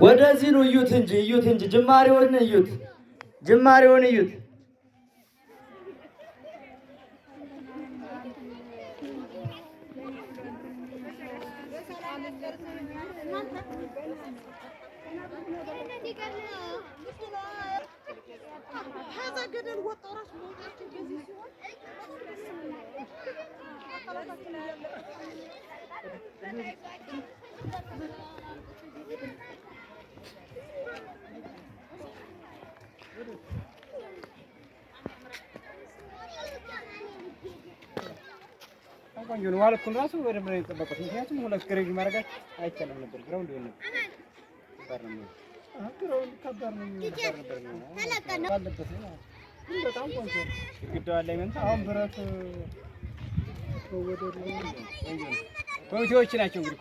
ወደዚህ ነው እዩት እንጂ ጅማሬውን እዩት ጅማሬውን እዩት። ቆንጆ ነው ማለት ነው። ራሱ ወደ ምሬ ተጠበቀ። ምክንያቱም ሁለት ግሬድ ማረጋት አይቻልም ነበር። ግራውንድ ይሆን ነበር። ከባድ ነው በጣም ቆንጆ ግድግዳው ላይ መንታ አሁን ብረት ወደ ኮሚቴዎች ናቸው እንግዲህ